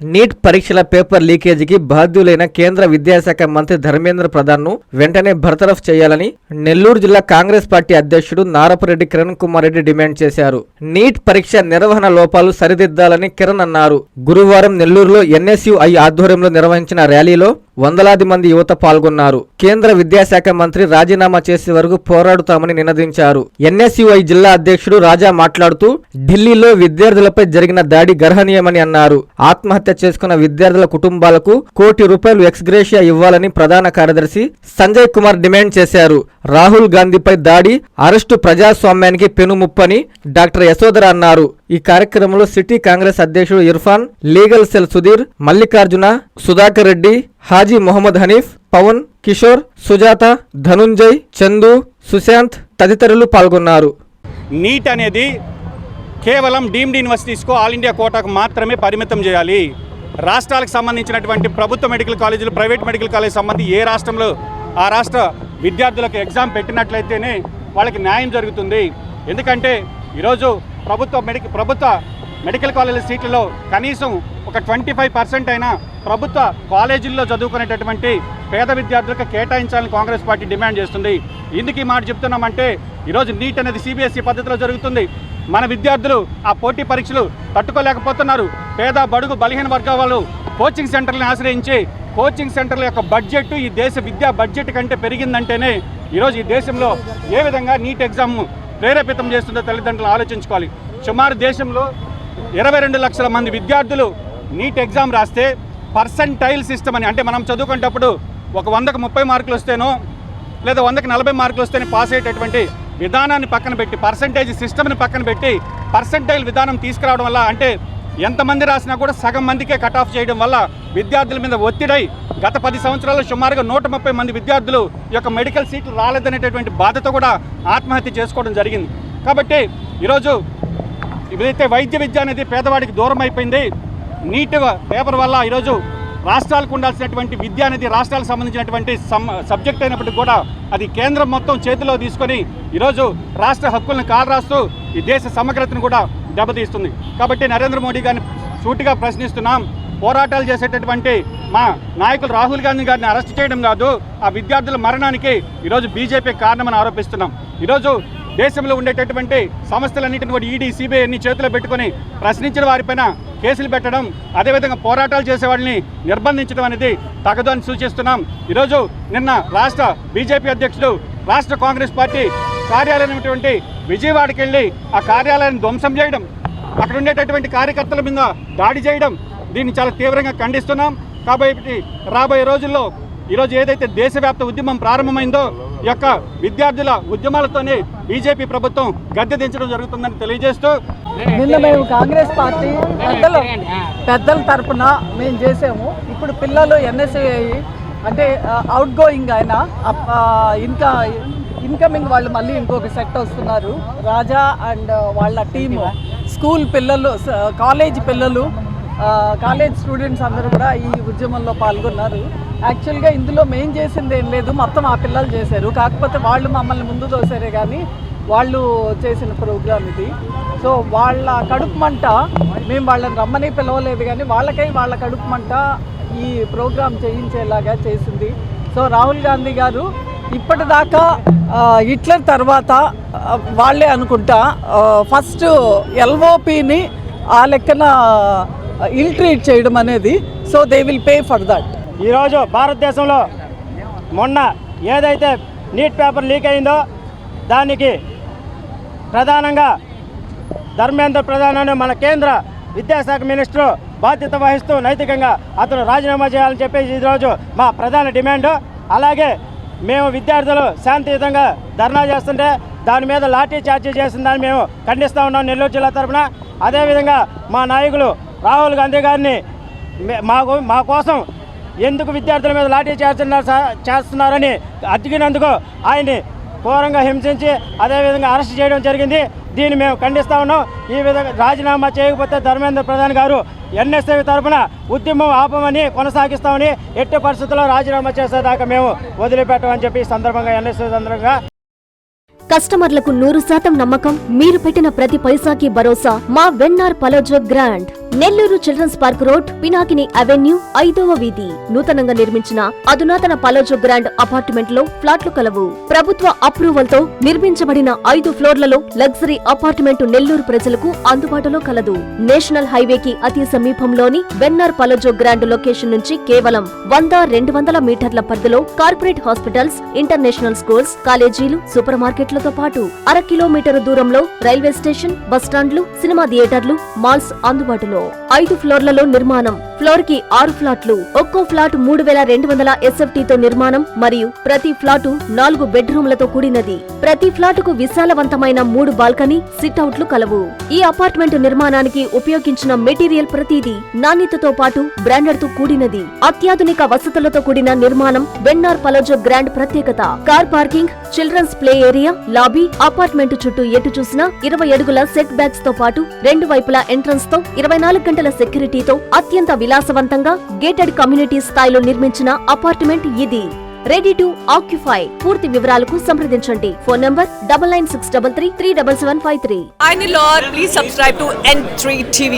Neat పరీక్షల paper లీకేజీకి బాధ్యులైన కేంద్ర విద్యాశాఖ మంత్రి ధర్మేంద్ర ప్రధాన్ను వెంటనే బర్తరఫ్ చేయాలని నెల్లూరు జిల్లా కాంగ్రెస్ పార్టీ అధ్యక్షుడు నారపురెడ్డి కిరణ్ కుమార్ రెడ్డి డిమాండ్ చేశారు. నీట్ పరీక్ష నిర్వహణ లోపాలు సరిదిద్దాలని కిరణ్ అన్నారు. గురువారం నెల్లూరులో ఎన్ఎస్యుఐ ఆధ్వర్యంలో నిర్వహించిన ర్యాలీలో వందలాది మంది యువత పాల్గొన్నారు. కేంద్ర విద్యాశాఖ మంత్రి రాజీనామా చేసే వరకు పోరాడుతామని నినదించారు. ఎన్ఎస్యుఐ జిల్లా అధ్యక్షుడు రాజా మాట్లాడుతూ ఢిల్లీలో విద్యార్థులపై జరిగిన దాడి గర్హనీయమని అన్నారు. ఆత్మహత్య చేసుకున్న విద్యార్థుల కుటుంబాలకు ₹1 కోటి ఎక్స్గ్రేషియా ఇవ్వాలని ప్రధాన కార్యదర్శి సంజయ్ కుమార్ డిమాండ్ చేశారు. రాహుల్ గాంధీపై దాడి అరెస్టు ప్రజాస్వామ్యానికి పెనుముప్పని డాక్టర్ యశోధర అన్నారు. ఈ కార్యక్రమంలో సిటీ కాంగ్రెస్ అధ్యక్షుడు ఇర్ఫాన్, లీగల్ సెల్ సుధీర్, మల్లికార్జున, సుధాకర్ రెడ్డి, హాజీ మొహమ్మద్ హనీఫ్, పవన్, కిషోర్, సుజాత, ధనుంజయ్, చందు, సుశాంత్ తదితరులు పాల్గొన్నారు. నీట్ అనేది కేవలం డీమ్డ్ యూనివర్సిటీస్కు ఆల్ ఇండియా కోటాకు మాత్రమే పరిమితం చేయాలి. రాష్ట్రాలకు సంబంధించినటువంటి ప్రభుత్వ మెడికల్ కాలేజీలు, ప్రైవేట్ మెడికల్ కాలేజ్ సంబంధించి ఏ రాష్ట్రంలో ఆ రాష్ట్ర విద్యార్థులకు ఎగ్జామ్ పెట్టినట్లయితేనే వాళ్ళకి న్యాయం జరుగుతుంది. ఎందుకంటే ఈరోజు ప్రభుత్వ మెడికల్ కాలేజీ సీట్లలో కనీసం ఒక 25% అయినా ప్రభుత్వ కాలేజీల్లో చదువుకునేటటువంటి పేద విద్యార్థులకు కేటాయించాలని కాంగ్రెస్ పార్టీ డిమాండ్ చేస్తుంది. ఎందుకు ఈ మాట చెప్తున్నామంటే ఈరోజు నీట్ అనేది CBSE పద్ధతిలో జరుగుతుంది. మన విద్యార్థులు ఆ పోటీ పరీక్షలు తట్టుకోలేకపోతున్నారు. పేద బడుగు బలహీన వర్గాల వాళ్ళు కోచింగ్ సెంటర్లను ఆశ్రయించి కోచింగ్ సెంటర్ల యొక్క బడ్జెట్ ఈ దేశ విద్యా బడ్జెట్ కంటే పెరిగిందంటేనే ఈరోజు ఈ దేశంలో ఏ విధంగా నీట్ ఎగ్జామ్ ప్రేరేపితం చేస్తుందో తల్లిదండ్రులు ఆలోచించుకోవాలి. సుమారు దేశంలో 22 లక్షల మంది విద్యార్థులు నీట్ ఎగ్జామ్ రాస్తే పర్సెంటైల్ సిస్టమ్ అని, అంటే మనం చదువుకునేటప్పుడు ఒక 100కు 30 మార్కులు వస్తేనో లేదా 100కి 40 మార్కులు వస్తేనే పాస్ అయ్యేటటువంటి విధానాన్ని పక్కన పెట్టి, పర్సెంటేజ్ సిస్టమ్ని పక్కన పెట్టి పర్సెంటైల్ విధానం తీసుకురావడం వల్ల, అంటే ఎంతమంది రాసినా కూడా సగం మందికే కట్ ఆఫ్ చేయడం వల్ల విద్యార్థుల మీద ఒత్తిడై గత 10 సంవత్సరాల్లో సుమారుగా 130 మంది విద్యార్థులు ఈ యొక్క మెడికల్ సీట్లు రాలేదనేటటువంటి బాధతో కూడా ఆత్మహత్య చేసుకోవడం జరిగింది. కాబట్టి ఈరోజు ఇదైతే వైద్య విద్య అనేది పేదవాడికి దూరం అయిపోయింది. నీట్ పేపర్ వల్ల ఈరోజు రాష్ట్రాలకు ఉండాల్సినటువంటి విద్య అనేది రాష్ట్రాలకు సంబంధించినటువంటి సబ్జెక్ట్ అయినప్పటికీ కూడా అది కేంద్రం మొత్తం చేతిలో తీసుకొని ఈరోజు రాష్ట్ర హక్కులను కాలరాస్తూ ఈ దేశ సమగ్రతను కూడా దెబ్బతీస్తుంది. కాబట్టి నరేంద్ర మోడీ గారిని సూటిగా ప్రశ్నిస్తున్నాం. పోరాటాలు చేసేటటువంటి మా నాయకులు రాహుల్ గాంధీ గారిని అరెస్ట్ చేయడం కాదు, ఆ విద్యార్థుల మరణానికి ఈరోజు బీజేపీ కారణమని ఆరోపిస్తున్నాం. ఈరోజు దేశంలో ఉండేటటువంటి సంస్థలన్నింటిని కూడా ఈడీ, సిబిఐ అన్ని చేతిలో పెట్టుకొని ప్రశ్నించిన వారిపైన కేసులు పెట్టడం, అదేవిధంగా పోరాటాలు చేసేవాడిని నిర్బంధించడం అనేది తగదు అని సూచిస్తున్నాం. ఈరోజు నిన్న రాష్ట్ర బీజేపీ అధ్యక్షుడు రాష్ట్ర కాంగ్రెస్ పార్టీ కార్యాలయం విజయవాడకి వెళ్ళి ఆ కార్యాలయాన్ని ధ్వంసం చేయడం, అక్కడ ఉండేటటువంటి కార్యకర్తల మీద దాడి చేయడం, దీన్ని చాలా తీవ్రంగా ఖండిస్తున్నాం. కాబట్టి రాబోయే రోజుల్లో ఈరోజు ఏదైతే దేశవ్యాప్త ఉద్యమం ప్రారంభమైందో ఈ యొక్క విద్యార్థుల ఉద్యమాలతోనే బీజేపీ ప్రభుత్వం గద్దె దించడం జరుగుతుందని తెలియజేస్తూ, నిన్న మేము కాంగ్రెస్ పార్టీ పెద్దల తరఫున మేము చేసాము. ఇప్పుడు పిల్లలు ఎన్ఎస్ఐ అంటే అవుట్ గోయింగ్ అయినా ఇంకా ఇన్కమింగ్ వాళ్ళు మళ్ళీ ఇంకొక సెట్ వస్తున్నారు. రాజా అండ్ వాళ్ళ టీము, స్కూల్ పిల్లలు, కాలేజ్ పిల్లలు, కాలేజ్ స్టూడెంట్స్ అందరూ కూడా ఈ ఉద్యమంలో పాల్గొన్నారు. యాక్చువల్గా ఇందులో మేము చేసింది ఏం లేదు, మొత్తం ఆ పిల్లలు చేశారు. కాకపోతే వాళ్ళు మమ్మల్ని ముందు దోసారే కానీ వాళ్ళు చేసిన ప్రోగ్రామ్ ఇది. సో వాళ్ళ కడుపు మంట, మేము వాళ్ళని రమ్మని పిలవలేదు కానీ వాళ్ళ కడుపు మంట ఈ ప్రోగ్రాం చేయించేలాగా చేసింది. సో రాహుల్ గాంధీ గారు ఇప్పటిదాకా హిట్లర్ తర్వాత వాళ్ళే అనుకుంటా ఫస్ట్ ఎల్ఓపిని ఆ లెక్కన ఇల్ ట్రీట్ చేయడం అనేది. So they will pay for that. ఈరోజు భారతదేశంలో మొన్న ఏదైతే నీట్ పేపర్ లీక్ అయిందో దానికి ప్రధానంగా ధర్మేంద్ర ప్రధాన్ అనే మన కేంద్ర విద్యాశాఖ మినిస్టరు బాధ్యత వహిస్తూ నైతికంగా అతను రాజీనామా చేయాలని చెప్పేసి ఈరోజు మా ప్రధాన డిమాండ్. అలాగే మేము విద్యార్థులు శాంతియుతంగా ధర్నా చేస్తుంటే దాని మీద లాఠీ చార్జీ చేసిన దాన్ని మేము ఖండిస్తూ ఉన్నాం నెల్లూరు జిల్లా తరఫున. అదేవిధంగా మా నాయకులు రాహుల్ గాంధీ గారిని మా కోసం ఎందుకు విద్యార్థుల మీద లాఠీ చేస్తున్నారని అడిగినందుకు ఆయన్ని ఘోరంగా హింసించి అదేవిధంగా అరెస్ట్ చేయడం జరిగింది. దీన్ని మేము ఖండిస్తూ ఉన్నాం. ఈ విధంగా రాజీనామా చేయకపోతే ధర్మేంద్ర ప్రధాన్ గారు ఎన్ఎస్ఐ తరఫున ఉద్యమం ఆపమని కొనసాగిస్తామని, ఎట్టి పరిస్థితుల్లో రాజీనామా చేసేదాకా మేము వదిలిపెట్టమని చెప్పి ఈ సందర్భంగా ఎన్ఎస్ఐ సందర్భంగా కస్టమర్లకు 100% నమ్మకం, మీరు పెట్టిన ప్రతి పైసాకి భరోసా. మా Vennar పలోజో grand Nellore children's park road, Pinakini avenue, 5వ వీధి. నూతనంగా నిర్మించిన అధునాతన పలోజో గ్రాండ్ అపార్ట్మెంట్ లో ఫ్లాట్లు కలవు. ప్రభుత్వ అప్రూవల్ తో నిర్మించబడిన 5 ఫ్లోర్లలో లగ్జరీ అపార్ట్మెంట్ నెల్లూరు ప్రజలకు అందుబాటులో కలదు. నేషనల్ హైవేకి అతి సమీపంలోని వెన్నార్ పలోజో గ్రాండ్ లొకేషన్ నుంచి కేవలం 100-200 మీటర్ల పరిధిలో కార్పొరేట్ హాస్పిటల్స్, ఇంటర్నేషనల్ స్కూల్స్, కాలేజీలు, సూపర్ మార్కెట్లతో పాటు 1/2 కిలోమీటర్ దూరంలో రైల్వే స్టేషన్, బస్టాండ్లు, సినిమా థియేటర్లు, మాల్స్ అందుబాటులో. 5 ఫ్లోర్లలో నిర్మాణం. ఫ్లోర్ కి 6 ఫ్లాట్లు. ఒక్కో ఫ్లాట్ 3200 SFT తో నిర్మాణం మరియు ప్రతి ఫ్లాటు 4 బెడ్రూమ్లతో కూడినది. ప్రతి ఫ్లాటుకు విశాలవంతమైన 3 బాల్కనీ, సిట్అవుట్లు కలవు. ఈ అపార్ట్మెంట్ నిర్మాణానికి ఉపయోగించిన మెటీరియల్ ప్రతిదీ నాణ్యతతో పాటు బ్రాండెడ్ తో కూడినది. అత్యాధునిక వసతులతో కూడిన నిర్మాణం వెన్నార్ పలోజో గ్రాండ్ ప్రత్యేకత. Car parking, children's play area, lobby, apartment చుట్టూ ఎటు చూసినా 20 అడుగుల సెట్ బ్యాక్స్ తో పాటు 2 వైపులా ఎంట్రన్స్ తో 24 గంటల సెక్యూరిటీతో అత్యంత విలాసవంతంగా గేటెడ్ కమ్యూనిటీ స్థాయిలో నిర్మించిన అపార్ట్మెంట్ ఇది. Ready to occupy. పూర్తి వివరాలకు సంప్రదించండి. Phone number 9963337753. Hi Nilor, please subscribe to N3 TV.